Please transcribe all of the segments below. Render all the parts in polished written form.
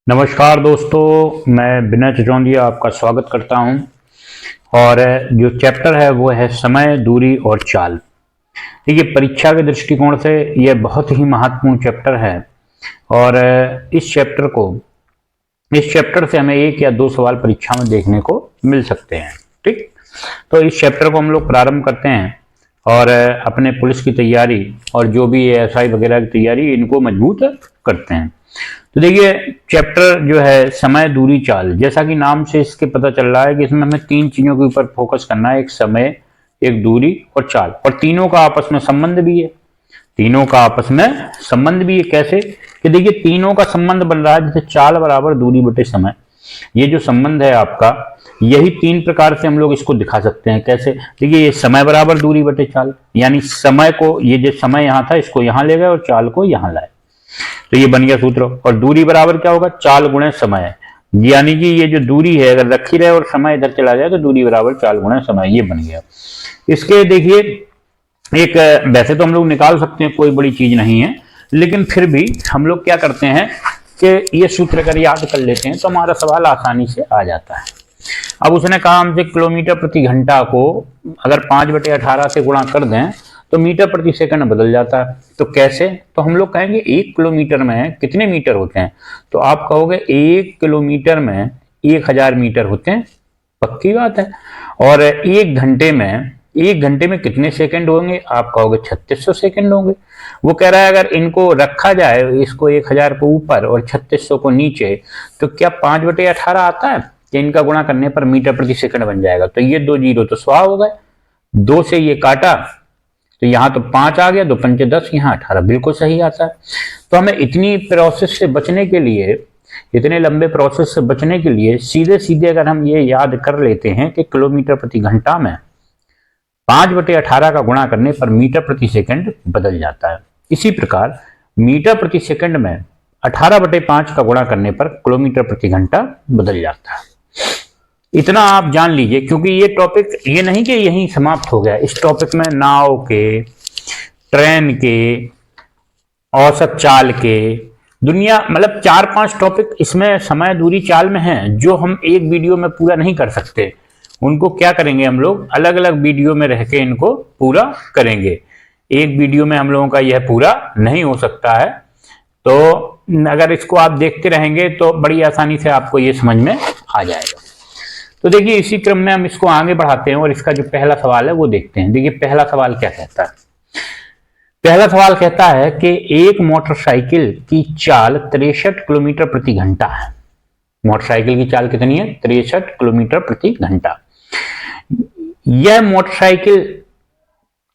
नमस्कार दोस्तों, मैं विनय चचौंदिया आपका स्वागत करता हूं। और जो चैप्टर है वो है समय, दूरी और चाल। देखिए, परीक्षा के दृष्टिकोण से यह बहुत ही महत्वपूर्ण चैप्टर है। और इस चैप्टर से हमें एक या दो सवाल परीक्षा में देखने को मिल सकते हैं। ठीक, तो इस चैप्टर को हम लोग प्रारंभ करते हैं और अपने पुलिस की तैयारी और जो भी एएसआई वगैरह की तैयारी, इनको मजबूत करते हैं। तो देखिए, चैप्टर जो है समय, दूरी, चाल, जैसा कि नाम से इसके पता चल रहा है कि इसमें हमें तीन चीजों के ऊपर फोकस करना है। एक समय, एक दूरी और चाल। और तीनों का आपस में संबंध भी है। तीनों का आपस में संबंध भी है। कैसे कि देखिए, तीनों का संबंध बन रहा है जैसे चाल बराबर दूरी बटे समय। ये जो संबंध है आपका, यही तीन प्रकार से हम लोग इसको दिखा सकते हैं। कैसे? देखिए, ये समय बराबर दूरी बटे चाल, यानी समय को, ये जो समय यहां था इसको यहां ले गए और चाल को यहां लाए, तो ये बन गया सूत्र। और दूरी बराबर क्या होगा? चाल गुणे समय, यानी कि ये जो दूरी है अगर रखी रहे और समय इधर चला जाए तो दूरी बराबर चाल गुणे समय, ये बन गया। इसके देखिए, एक वैसे तो हम लोग निकाल सकते हैं, कोई बड़ी चीज नहीं है, लेकिन फिर भी हम लोग क्या करते हैं कि ये सूत्र अगर याद कर लेते हैं तो हमारा सवाल आसानी से आ जाता है। अब उसने कहा हमसे किलोमीटर प्रति घंटा को अगर 5/18 से गुणा कर दें तो मीटर प्रति सेकंड बदल जाता है। तो कैसे? तो हम लोग कहेंगे 1 किलोमीटर में कितने मीटर होते हैं? तो आप कहोगे 1 किलोमीटर में 1000 मीटर होते हैं। पक्की बात है। और 1 घंटे में कितने सेकंड होंगे? आप कहोगे 3600 सेकंड होंगे। वो कह रहा है अगर इनको रखा जाए, इसको 1000 को ऊपर और 3600 को नीचे, तो क्या 5/18 आता है कि इनका गुणा करने पर मीटर प्रति सेकंड बन जाएगा? तो ये 2 जीरो तो स्वाहा हो गए। 2 से ये काटा तो यहां तो 5 आ गया, 2 पंचे 10, यहां 18, बिल्कुल सही आता है। तो हमें इतनी प्रोसेस से बचने के लिए, इतने लंबे प्रोसेस से बचने के लिए सीधे सीधे अगर हम ये याद कर लेते हैं कि किलोमीटर प्रति घंटा में 5/18 का गुणा करने पर मीटर प्रति सेकंड बदल जाता है। इसी प्रकार मीटर प्रति सेकंड में 18/5 का गुणा करने पर किलोमीटर प्रति घंटा बदल जाता है। इतना आप जान लीजिए, क्योंकि ये टॉपिक ये नहीं कि यहीं समाप्त हो गया। इस टॉपिक में नाव के, ट्रेन के, औसत चाल के, दुनिया मतलब 4-5 टॉपिक इसमें समय, दूरी, चाल में हैं, जो हम एक वीडियो में पूरा नहीं कर सकते। उनको क्या करेंगे हम लोग, अलग अलग वीडियो में रह के इनको पूरा करेंगे। एक वीडियो में हम लोगों का यह पूरा नहीं हो सकता है। तो अगर इसको आप देखते रहेंगे तो बड़ी आसानी से आपको ये समझ में आ जाएगा। तो देखिए, इसी क्रम में हम इसको आगे बढ़ाते हैं और इसका जो पहला सवाल है वो देखते हैं। देखिए, पहला सवाल क्या कहता है? पहला सवाल कहता है कि एक मोटरसाइकिल की चाल 63 किलोमीटर प्रति घंटा है। मोटरसाइकिल की चाल कितनी है? 63 किलोमीटर प्रति घंटा। यह मोटरसाइकिल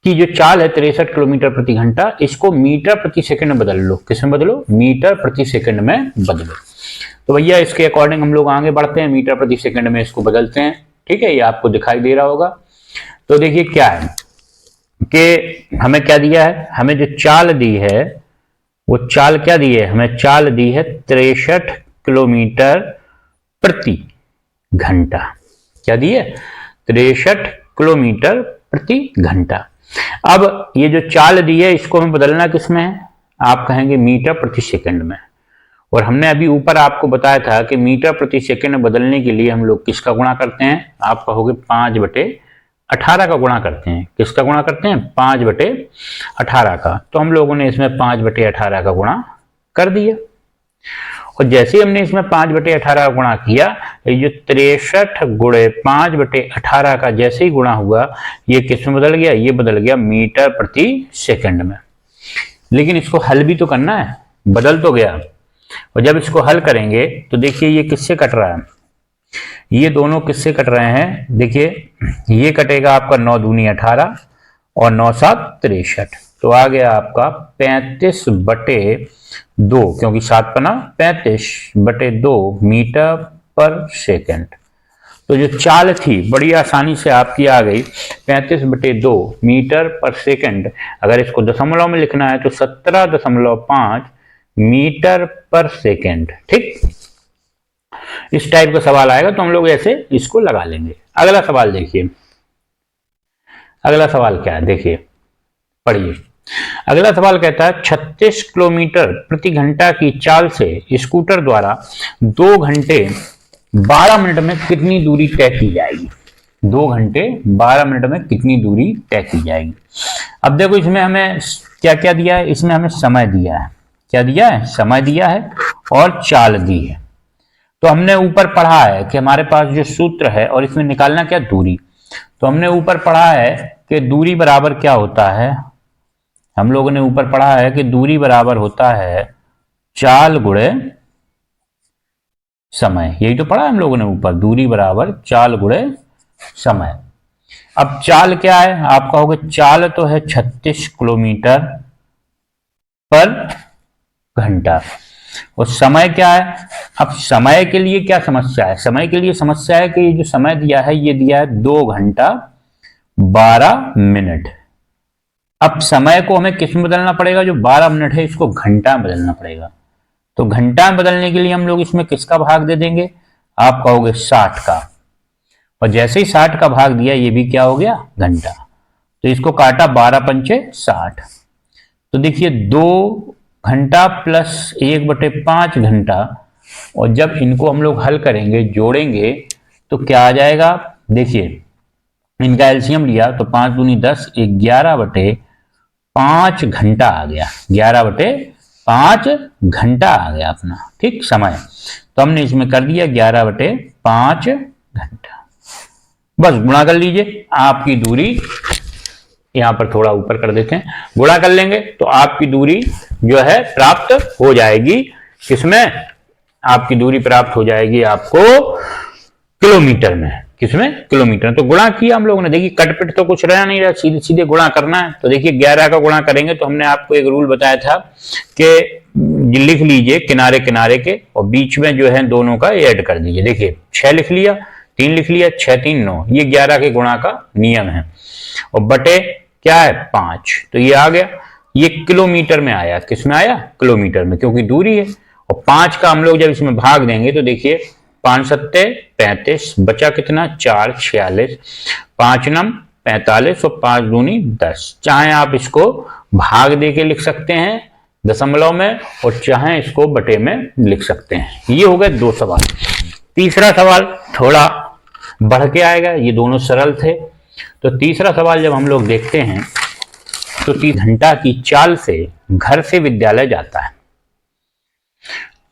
की जो चाल है 63 किलोमीटर प्रति घंटा, इसको मीटर प्रति सेकंड में बदल लो। किसमें बदलो? मीटर प्रति सेकंड में बदलो। तो भैया इसके अकॉर्डिंग हम लोग आगे बढ़ते हैं, मीटर प्रति सेकंड में इसको बदलते हैं। ठीक है, ये आपको दिखाई दे रहा होगा। तो देखिए क्या है कि हमें क्या दिया है, हमें जो चाल दी है वो चाल क्या दी है? हमें चाल दी है 63 किलोमीटर प्रति घंटा। क्या दी है? 63 किलोमीटर प्रति घंटा। अब ये जो चाल दी है इसको हमें बदलना किसमें है? आप कहेंगे मीटर प्रति सेकंड में। और हमने अभी ऊपर आपको बताया था कि मीटर प्रति सेकंड बदलने के लिए हम लोग किसका गुणा करते हैं? आप कहोगे 5/18 का गुणा करते हैं। किसका गुणा करते हैं? 5/18 का। तो हम लोगों ने इसमें 5/18 का गुणा कर दिया। और जैसे हमने इसमें 5/18 का गुणा किया, ये जो 63 गुणे 5/18 का जैसे ही गुणा हुआ, ये किस में बदल गया? ये बदल गया मीटर प्रति सेकंड में। लेकिन इसको हल भी तो करना है, बदल तो गया। और जब इसको हल करेंगे तो देखिए ये किससे कट रहा है? ये दोनों किससे कट रहे हैं? देखिए, ये कटेगा आपका 9 दूनी 18 और 9 7 63। तो आ गया आपका 35/2, क्योंकि 7 पना 35/2 मीटर पर सेकंड। तो जो चाल थी बड़ी आसानी से आपकी आ गई, 35/2 मीटर पर सेकंड। अगर इसको दशमलव में लिखना है तो 17.5 मीटर पर सेकंड। ठीक, इस टाइप का सवाल आएगा तो हम लोग ऐसे इसको लगा लेंगे। अगला सवाल देखिए, अगला सवाल क्या है? देखिए, पढ़िए। अगला सवाल कहता है 36 किलोमीटर प्रति घंटा की चाल से स्कूटर द्वारा 2 घंटे 12 मिनट में कितनी दूरी तय की जाएगी। 2 घंटे 12 मिनट में कितनी दूरी तय की जाएगी। अब देखो इसमें हमें क्या क्या दिया है, इसमें हमें समय दिया है। क्या दिया है? समय दिया है और चाल दी है। तो हमने ऊपर पढ़ा है कि हमारे पास जो सूत्र है और इसमें निकालना क्या, दूरी। तो हमने ऊपर पढ़ा है कि दूरी बराबर क्या होता है, हम लोगों ने ऊपर पढ़ा है कि दूरी बराबर होता है चाल गुणे समय। यही तो पढ़ा है हम लोगों ने ऊपर, दूरी बराबर चाल गुणे समय। अब चाल क्या है, आप कहोगे चाल तो है 36 किलोमीटर पर घंटा, और समय क्या है। अब समय के लिए क्या समस्या है, समय के लिए समस्या है कि ये जो समय दिया है ये दिया है 2 घंटा 12 मिनट। अब समय को हमें किस में बदलना पड़ेगा, जो 12 मिनट है इसको घंटा में बदलना पड़ेगा। तो घंटा में बदलने के लिए हम लोग इसमें किसका भाग दे देंगे, आप कहोगे 60 का, और जैसे ही 60 का भाग दिया ये भी क्या हो गया, घंटा। तो इसको काटा 12 पंचे 60। तो देखिए 2 घंटा प्लस 1/5 घंटा, और जब इनको हम लोग हल करेंगे, जोड़ेंगे, तो क्या आ जाएगा। देखिए इनका एलसीएम लिया तो 5 दूनी 10, 11/5 घंटा आ गया। 11/5 घंटा आ गया अपना, ठीक, समय। तो हमने इसमें कर दिया 11/5 घंटा। बस गुणा कर लीजिए, आपकी दूरी यहां पर थोड़ा ऊपर कर देते हैं, गुणा कर लेंगे तो आपकी दूरी जो है प्राप्त हो जाएगी। किसमें? आपकी दूरी प्राप्त हो जाएगी आपको किलोमीटर में। किसमें? किलोमीटर। तो गुणा किया हम लोगों ने, देखिए कटपिट तो कुछ रहा नहीं रहा, सीधे सीधे गुणा करना है। तो देखिए 11 का गुणा करेंगे तो हमने आपको एक रूल बताया था कि लिख लीजिए किनारे किनारे के, और बीच में जो है दोनों का ऐड कर दीजिए। देखिए 6 लिख लिया, 3 लिख लिया, 6 3 9, ये 11 के गुणा का नियम है। और बटे क्या है 5, तो ये आ गया, ये किलोमीटर में आया। किस में आया? किलोमीटर में, क्योंकि दूरी है। और 5 का हम लोग जब इसमें भाग देंगे तो देखिए 5 सत्ते 35, बचा कितना 4 46, 5 नम 45 और 5 दूनी 10। चाहे आप इसको भाग दे के लिख सकते हैं दशमलव में, और चाहे इसको बटे में लिख सकते हैं। ये हो गए 2 सवाल। तीसरा सवाल थोड़ा बढ़ के आएगा, ये दोनों सरल थे। तो तीसरा सवाल जब हम लोग देखते हैं तो 30 घंटा की चाल से घर से विद्यालय जाता है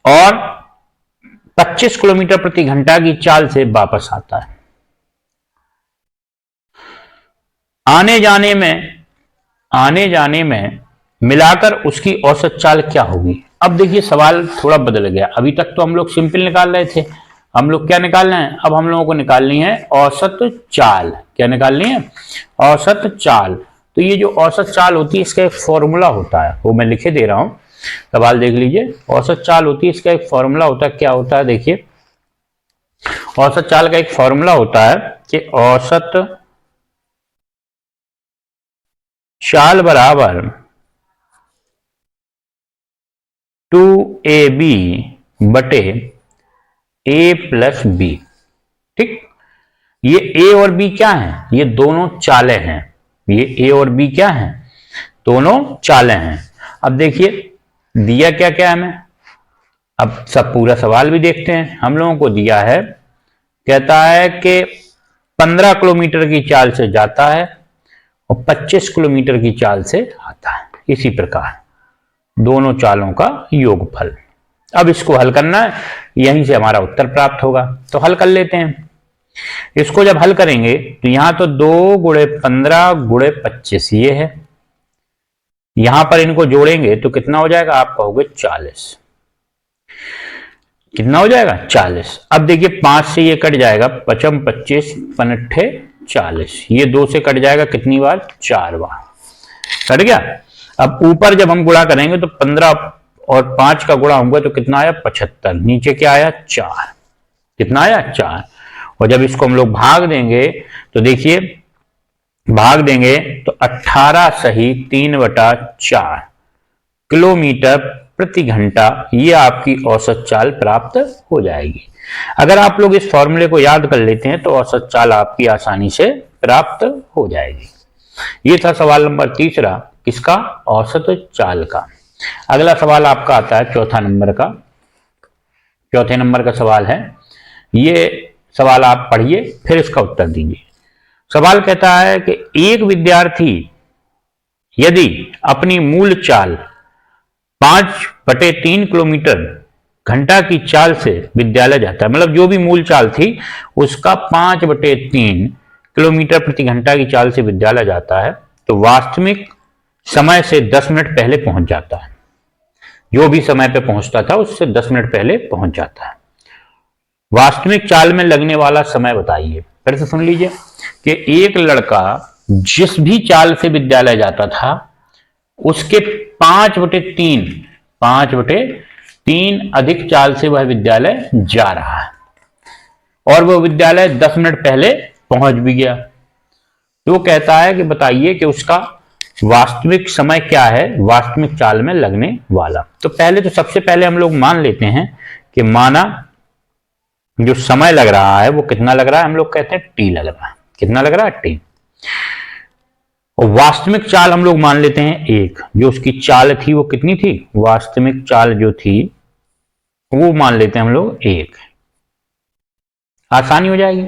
और 25 किलोमीटर प्रति घंटा की चाल से वापस आता है। आने जाने में मिलाकर उसकी औसत चाल क्या होगी। अब देखिए सवाल थोड़ा बदल गया। अभी तक तो हम लोग सिंपल निकाल रहे थे, हम लोग क्या निकाल रहे हैं, अब हम लोगों को निकालनी है औसत चाल। क्या निकालनी है? औसत चाल। तो ये जो औसत चाल होती है इसका एक फॉर्मूला होता है, वो मैं लिखे दे रहा हूं, सवाल देख लीजिए। औसत चाल होती है, इसका एक फॉर्मूला होता है। क्या होता है? देखिए औसत चाल का एक फॉर्मूला होता है कि औसत चाल बराबर 2ab बटे a प्लस बी। ठीक, ये a और b क्या है? ये दोनों चालें हैं। ये a और b क्या है? दोनों चालें हैं। अब देखिए दिया क्या क्या हमें, अब सब पूरा सवाल भी देखते हैं। हम लोगों को दिया है, कहता है कि 15 किलोमीटर की चाल से जाता है और 25 किलोमीटर की चाल से आता है। इसी प्रकार दोनों चालों का योगफल। अब इसको हल करना है, यहीं से हमारा उत्तर प्राप्त होगा। तो हल कर लेते हैं। इसको जब हल करेंगे तो यहां तो 2 गुणे 15 गुणे 25 ये है, यहां पर इनको जोड़ेंगे तो कितना हो जाएगा, आप कहोगे 40। कितना हो जाएगा? 40। अब देखिए 5 से ये कट जाएगा, 5 25 पनठे 40, ये 2 से कट जाएगा कितनी बार? 4 बार कट गया। अब ऊपर जब हम गुणा करेंगे तो 15 और 5 का गुणा होगा तो कितना आया? 75। नीचे क्या आया? 4। कितना आया? 4। और जब इसको हम लोग भाग देंगे तो देखिए भाग देंगे तो 18 सही 3/4 किलोमीटर प्रति घंटा, ये आपकी औसत चाल प्राप्त हो जाएगी। अगर आप लोग इस फॉर्मूले को याद कर लेते हैं तो औसत चाल आपकी आसानी से प्राप्त हो जाएगी। ये था सवाल नंबर तीसरा। किसका? औसत चाल का। अगला सवाल आपका आता है चौथे नंबर का सवाल है। ये सवाल आप पढ़िए फिर इसका उत्तर दीजिए। सवाल कहता है कि एक विद्यार्थी यदि अपनी मूल चाल 5/3 किलोमीटर घंटा की चाल से विद्यालय जाता है, मतलब जो भी मूल चाल थी उसका 5/3 किलोमीटर प्रति घंटा की चाल से विद्यालय जाता है, तो वास्तविक समय से 10 मिनट पहले पहुंच जाता है। जो भी समय पे पहुंचता था उससे 10 मिनट पहले पहुंच जाता है। वास्तविक चाल में लगने वाला समय बताइए। फिर से सुन लीजिए कि एक लड़का जिस भी चाल से विद्यालय जाता था उसके 5/3 अधिक चाल से वह विद्यालय जा रहा है और वह विद्यालय 10 मिनट पहले पहुंच भी गया। तो वो कहता है कि बताइए कि उसका वास्तविक समय क्या है वास्तविक चाल में लगने वाला। तो पहले तो सबसे पहले हम लोग मान लेते हैं कि माना जो समय लग रहा है वो कितना लग रहा है, हम लोग कहते हैं टी लग रहा है। कितना लग रहा है? टी। और वास्तविक चाल हम लोग मान लेते हैं 1। जो उसकी चाल थी वो कितनी थी? वास्तविक चाल जो थी वो मान लेते हैं हम लोग 1। आसानी हो जाएगी।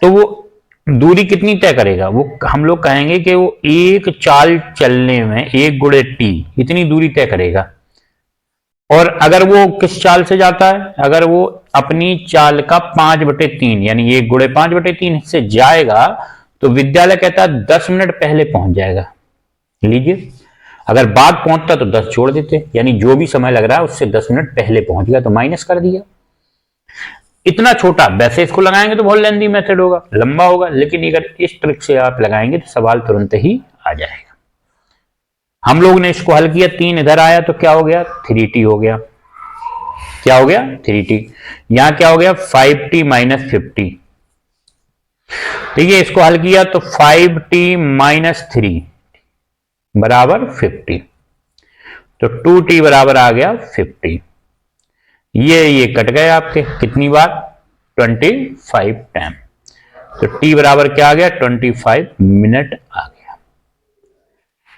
तो वो दूरी कितनी तय करेगा? वो हम लोग कहेंगे कि वो एक चाल चलने में 1 गुणे टी इतनी दूरी तय करेगा। और अगर वो किस चाल से जाता है? अगर वो अपनी चाल का 5/3 यानी 1 गुणे 5/3 से जाएगा तो विद्यालय कहता है 10 मिनट पहले पहुंच जाएगा। लीजिए, अगर बाद पहुंचता तो 10 छोड़ देते, यानी जो भी समय लग रहा है उससे 10 मिनट पहले पहुंच गया तो माइनस कर दिया। इतना छोटा, वैसे इसको लगाएंगे तो बहुत लेंदी मेथड होगा, लंबा होगा, लेकिन अगर इस ट्रिक से आप लगाएंगे तो सवाल तुरंत ही आ जाएगा। हम लोग ने इसको हल किया, 3 इधर आया तो क्या हो गया? 3t हो गया। क्या हो गया? 3t। यहां क्या हो गया? 5t - 50। ठीक है, इसको हल किया तो 5t - 3 बराबर 50, तो 2t बराबर आ गया 50। ये कट गए आपके कितनी बार? 25 टाइम। तो t बराबर क्या आ गया? 25 मिनट आ गया।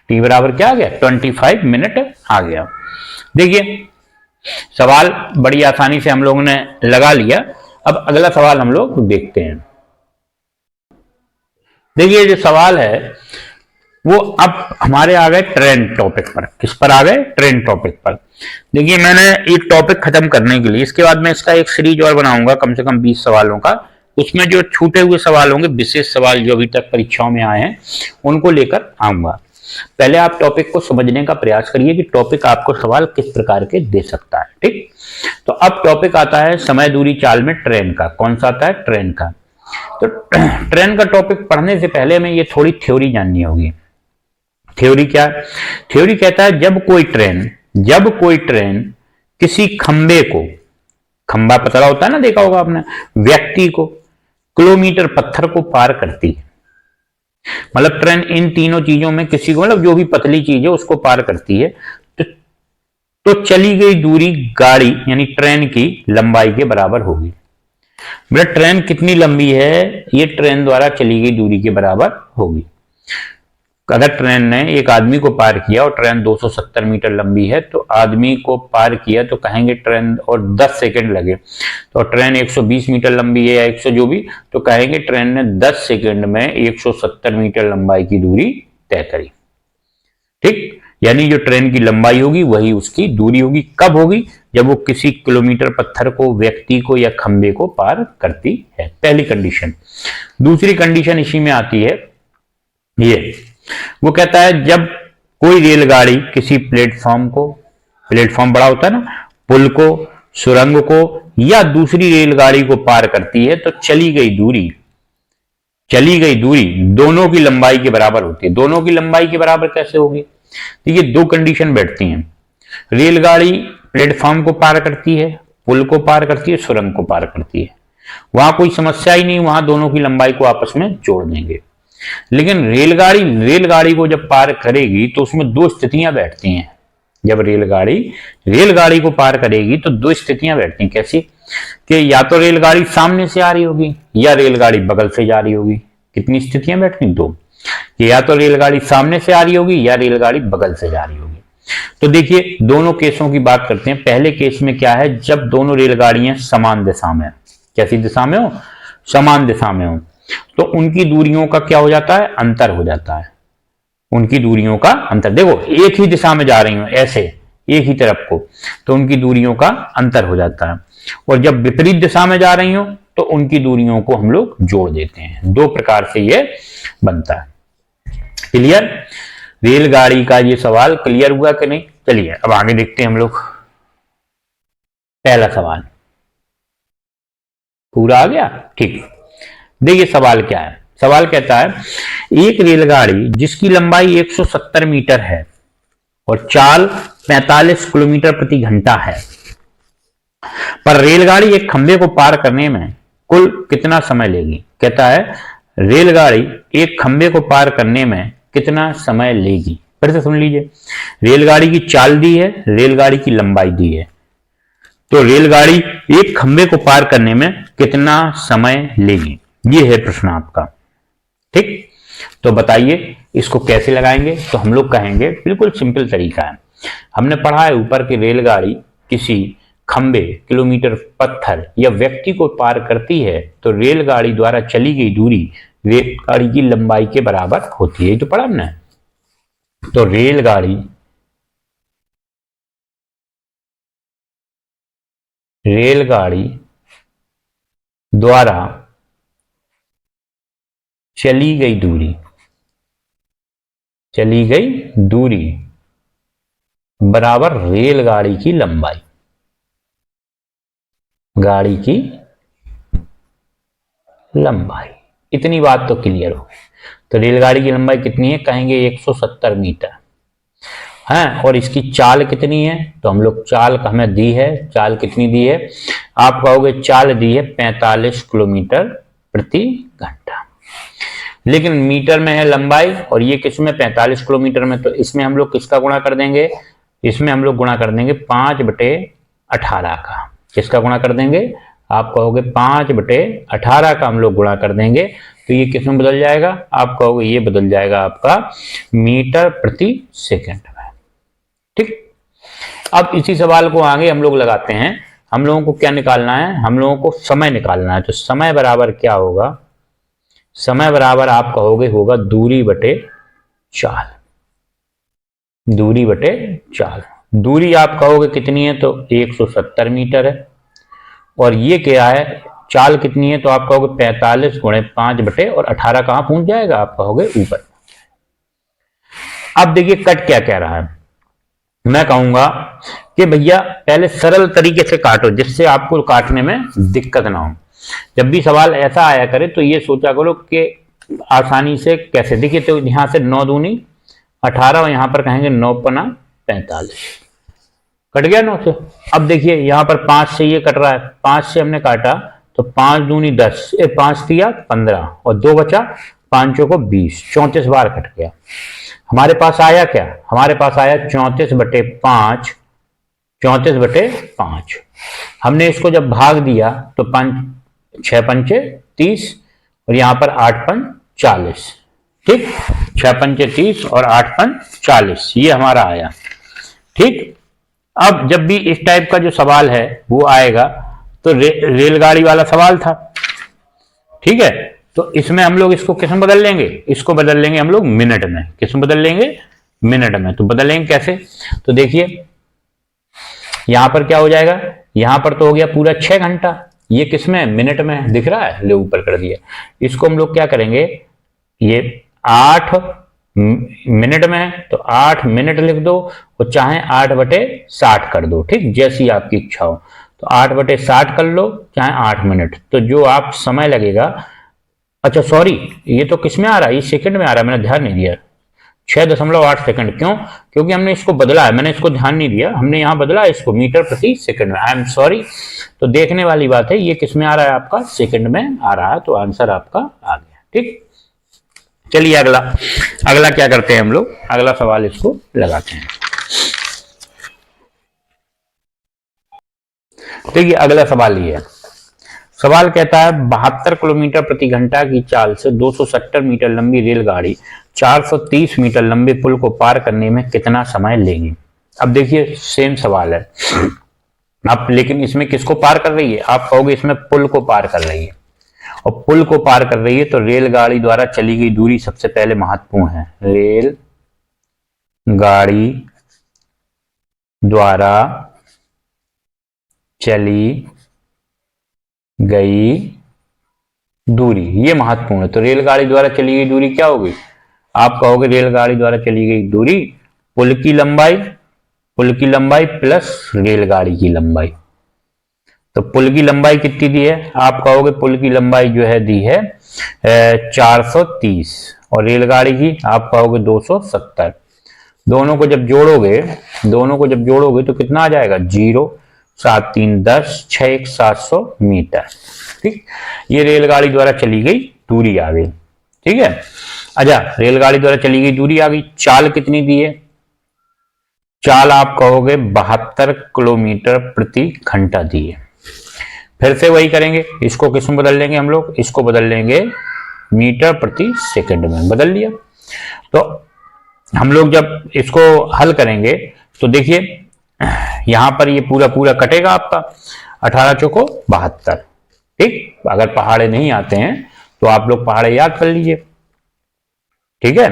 t बराबर क्या आ गया? 25 मिनट आ गया। देखिए, सवाल बड़ी आसानी से हम लोगों ने लगा लिया। अब अगला सवाल हम लोग देखते हैं। देखिए, जो सवाल है वो अब हमारे आ गए ट्रेन टॉपिक पर। किस पर आ गए? ट्रेन टॉपिक पर। देखिए, मैंने एक टॉपिक खत्म करने के लिए इसके बाद मैं इसका एक सीरीज और बनाऊंगा कम से कम 20 सवालों का। उसमें जो छूटे हुए सवाल होंगे, विशेष सवाल जो अभी तक परीक्षाओं में आए हैं, उनको लेकर आऊंगा। पहले आप टॉपिक को समझने का प्रयास करिए कि टॉपिक आपको सवाल किस प्रकार के दे सकता है। ठीक, तो अब टॉपिक आता है समय दूरी चाल में ट्रेन का। कौन सा आता है? ट्रेन का। तो ट्रेन का टॉपिक पढ़ने से पहले हमें ये थोड़ी थ्योरी जाननी होगी। थ्योरी क्या है? थ्योरी कहता है जब कोई ट्रेन किसी खंबे को, खंबा पतला होता है ना, देखा होगा आपने, व्यक्ति को, किलोमीटर, पत्थर को पार करती है, मतलब ट्रेन इन तीनों चीजों में किसी को, मतलब जो भी पतली चीज है उसको पार करती है, तो चली गई दूरी गाड़ी यानी ट्रेन की लंबाई के बराबर होगी। मतलब ट्रेन कितनी लंबी है, ये ट्रेन द्वारा चली गई दूरी के बराबर होगी। अगर ट्रेन ने एक आदमी को पार किया और ट्रेन 270 मीटर लंबी है तो आदमी को पार किया तो कहेंगे ट्रेन, और 10 सेकंड लगे, तो ट्रेन 120 मीटर लंबी है या 100 जो भी, तो कहेंगे ट्रेन ने 10 सेकंड में 170 मीटर लंबाई की दूरी तय करी। ठीक, यानी जो ट्रेन की लंबाई होगी वही उसकी दूरी होगी। कब होगी? जब वो किसी किलोमीटर पत्थर को, व्यक्ति को या खंबे को पार करती है। पहली कंडीशन। दूसरी कंडीशन इसी में आती है, ये वो कहता है जब कोई रेलगाड़ी किसी प्लेटफॉर्म को, प्लेटफॉर्म बड़ा होता है ना, पुल को, सुरंग को या दूसरी रेलगाड़ी को पार करती है तो चली गई दूरी दोनों की लंबाई के बराबर होती है। दोनों की लंबाई के बराबर कैसे होगी? देखिए, दो कंडीशन बैठती हैं। रेलगाड़ी प्लेटफॉर्म को पार करती है, पुल को पार करती है, सुरंग को पार करती है, वहां कोई समस्या ही नहीं, वहां दोनों की लंबाई को आपस में जोड़ देंगे। लेकिन रेलगाड़ी को जब पार करेगी तो उसमें दो स्थितियां बैठती हैं। जब रेलगाड़ी को पार करेगी तो दो स्थितियां बैठती हैं। कैसी? कि या तो रेलगाड़ी सामने से आ रही होगी या रेलगाड़ी बगल से जा रही होगी। कितनी स्थितियां बैठती? दो। कि या तो रेलगाड़ी सामने से आ रही होगी या रेलगाड़ी बगल से जा रही होगी। तो देखिए दोनों केसों की बात करते हैं। पहले केस में क्या है, जब दोनों रेलगाड़ियां समान दिशा में, कैसी दिशा में हो, समान दिशा में हो, तो उनकी दूरियों का क्या हो जाता है, अंतर हो जाता है। उनकी दूरियों का अंतर, देखो एक ही दिशा में जा रही हो ऐसे, एक ही तरफ को, तो उनकी दूरियों का अंतर हो जाता है। और जब विपरीत दिशा में जा रही हो तो उनकी दूरियों को हम लोग जोड़ देते हैं। दो प्रकार से ये बनता है। क्लियर? रेलगाड़ी का ये सवाल क्लियर हुआ कि नहीं? चलिए अब आगे देखते हैं हम लोग। पहला सवाल पूरा आ गया, ठीक। देखिए सवाल क्या है। सवाल कहता है एक रेलगाड़ी जिसकी लंबाई 170 मीटर है और चाल 45 किलोमीटर प्रति घंटा है, पर रेलगाड़ी एक खंभे को पार करने में कुल कितना समय लेगी? कहता है रेलगाड़ी एक खंभे को पार करने में कितना समय लेगी। फिर से सुन लीजिए, रेलगाड़ी की चाल दी है, रेलगाड़ी की लंबाई दी है, तो रेलगाड़ी एक खंभे को पार करने में कितना समय लेगी, ये है प्रश्न आपका। ठीक, तो बताइए इसको कैसे लगाएंगे। तो हम लोग कहेंगे बिल्कुल सिंपल तरीका है। हमने पढ़ा है ऊपर की रेलगाड़ी किसी खंबे, किलोमीटर, पत्थर या व्यक्ति को पार करती है तो रेलगाड़ी द्वारा चली गई दूरी रेलगाड़ी की लंबाई के बराबर होती है। ये तो पढ़ा हमने। तो रेलगाड़ी द्वारा चली गई दूरी बराबर रेलगाड़ी की लंबाई, गाड़ी की लंबाई। इतनी बात तो क्लियर हो गई। तो रेलगाड़ी की लंबाई कितनी है, कहेंगे 170 मीटर है, और इसकी चाल कितनी है, तो हम लोग चाल हमें दी है, चाल कितनी दी है, आप कहोगे चाल दी है 45 किलोमीटर प्रति घंटा, लेकिन मीटर में है लंबाई और ये किस में 45 किलोमीटर में, तो इसमें हम लोग किसका गुणा कर देंगे, इसमें हम लोग गुणा कर देंगे 5/18 का। किसका गुणा कर देंगे, आप कहोगे 5/18 का हम लोग गुणा कर देंगे, तो ये किस में बदल जाएगा, आप कहोगे ये बदल जाएगा आपका मीटर प्रति सेकंड में। ठीक, अब इसी सवाल को आगे हम लोग लगाते हैं। हम लोगों को क्या निकालना है, हम लोगों को समय निकालना है। तो समय बराबर क्या होगा, समय बराबर आप कहोगे होगा दूरी बटे चाल। दूरी बटे चाल, दूरी आप कहोगे कितनी है, तो 170 मीटर है, और ये क्या है, चाल कितनी है, तो आप कहोगे 45 गुणे 5/18 कहां पहुंच जाएगा, आप कहोगे ऊपर। अब देखिए कट क्या कह रहा है। मैं कहूंगा कि भैया पहले सरल तरीके से काटो जिससे आपको काटने में दिक्कत ना हो। जब भी सवाल ऐसा आया करे तो ये सोचा करो कि आसानी से कैसे। देखिए तो यहां से 9 दूनी 18 और यहां पर कहेंगे 9 पना 45, कट गया 9 से। अब देखिए यहां पर 5 से ये कट रहा है, 5 से हमने काटा तो 5 दूनी 10, 5 दिया 15 और 2 बचा, 5 को 20, 34 बार कट गया। हमारे पास आया क्या, हमारे पास आया 34/5, 34/5। हमने इसको जब भाग दिया तो 6 पंचे 30 और यहां पर 8 पन 40। ठीक, 6 पंचे 30 और 8 पन 40, ये हमारा आया। ठीक, अब जब भी इस टाइप का जो सवाल है वो आएगा तो रेलगाड़ी वाला सवाल था, ठीक है, तो इसमें हम लोग इसको किस में बदल लेंगे, इसको बदल लेंगे हम लोग मिनट में। किस में बदल लेंगे, मिनट में। तो बदलेंगे कैसे, तो देखिए यहां पर क्या हो जाएगा, यहां पर तो हो गया पूरा 6 घंटा, ये किस में, मिनट में दिख रहा है, ले ऊपर कर दिया। इसको हम लोग क्या करेंगे, ये 8 मिनट में, तो 8 मिनट लिख दो और चाहे 8/60 कर दो। ठीक, जैसी आपकी इच्छा हो, तो 8/60 कर लो, चाहे 8 मिनट। तो जो आप समय लगेगा, अच्छा सॉरी ये तो किस में आ रहा है, ये सेकंड में आ रहा है, मैंने ध्यान नहीं दिया। 6.8 सेकंड, क्यों, क्योंकि हमने इसको बदला है, मैंने इसको ध्यान नहीं दिया, हमने यहां बदला है इसको मीटर प्रति सेकंड में। I am sorry. तो देखने वाली बात है, ये किस में आ रहा है, आपका सेकंड में आ रहा है, तो आंसर आपका आ गया। ठीक, चलिए अगला क्या करते हैं हम लोग, अगला सवाल इसको लगाते हैं। देखिए अगला सवाल ये है, सवाल कहता है 72 किलोमीटर प्रति घंटा की चाल से 270 मीटर लंबी रेलगाड़ी 430 मीटर लंबे पुल को पार करने में कितना समय लेगी। अब देखिए सेम सवाल है आप, लेकिन इसमें किसको पार कर रही है, आप कहोगे इसमें पुल को पार कर रही है, और पुल को पार कर रही है तो रेलगाड़ी द्वारा चली गई दूरी सबसे पहले महत्वपूर्ण है। रेल गाड़ी द्वारा चली गई दूरी, ये महत्वपूर्ण है। तो रेलगाड़ी द्वारा चली गई दूरी क्या होगी, आप कहोगे रेलगाड़ी द्वारा चली गई दूरी पुल की लंबाई प्लस रेलगाड़ी की लंबाई। तो पुल की लंबाई कितनी दी है, आप कहोगे पुल की लंबाई जो है दी है 430 और रेलगाड़ी की आप कहोगे 270। दोनों को जब जोड़ोगे तो कितना आ जाएगा, 0 7 3 10 6 1 700 मीटर। ठीक, ये रेलगाड़ी द्वारा चली गई दूरी आ गई। ठीक है, अच्छा रेलगाड़ी द्वारा चली गई दूरी आ गई। चाल कितनी दी है, चाल आप कहोगे 72 किलोमीटर प्रति घंटा दी है। फिर से वही करेंगे, इसको किस में बदल लेंगे हम लोग, इसको बदल लेंगे मीटर प्रति सेकंड में, बदल लिया। तो हम लोग जब इसको हल करेंगे तो देखिए यहां पर ये पूरा कटेगा आपका 18 चौको 72। ठीक, अगर पहाड़े नहीं आते हैं तो आप लोग पहाड़े याद कर लीजिए। ठीक है,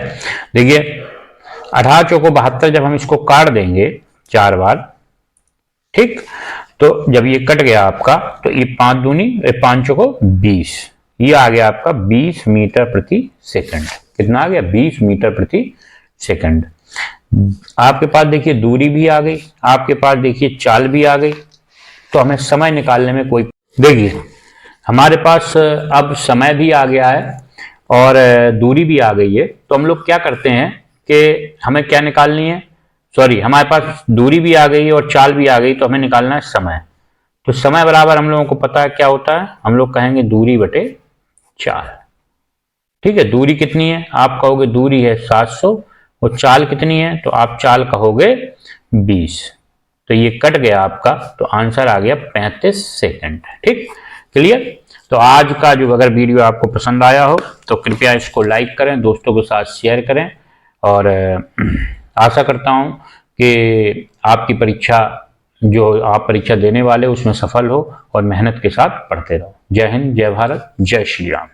देखिए 18 चौको 72 जब हम इसको काट देंगे 4 बार, ठीक, तो जब ये कट गया आपका तो ये 5 दूनी 5 चौको 20, ये आ गया आपका 20 मीटर प्रति सेकंड। कितना आ गया, 20 मीटर प्रति सेकंड। आपके पास देखिए दूरी भी आ गई, आपके पास देखिए चाल भी आ गई। तो हमें समय निकालने में कोई, देखिए हमारे पास अब समय भी आ गया है और दूरी भी आ गई है। तो हम लोग क्या करते हैं कि हमें क्या निकालनी है, सॉरी हमारे पास दूरी भी आ गई और चाल भी आ गई, तो हमें निकालना है समय। तो समय बराबर हम लोगों को पता है क्या होता है, हम लोग कहेंगे दूरी बटे चाल। ठीक है, दूरी कितनी है, आप कहोगे दूरी है 700 और चाल कितनी है, तो आप चाल कहोगे 20। तो ये कट गया आपका, तो आंसर आ गया 35 सेकंड। ठीक, क्लियर। तो आज का जो अगर वीडियो आपको पसंद आया हो तो कृपया इसको लाइक करें, दोस्तों के साथ शेयर करें, और आशा करता हूं कि आपकी परीक्षा जो आप परीक्षा देने वाले उसमें सफल हो और मेहनत के साथ पढ़ते रहो। जय हिंद, जय भारत, जय श्री राम।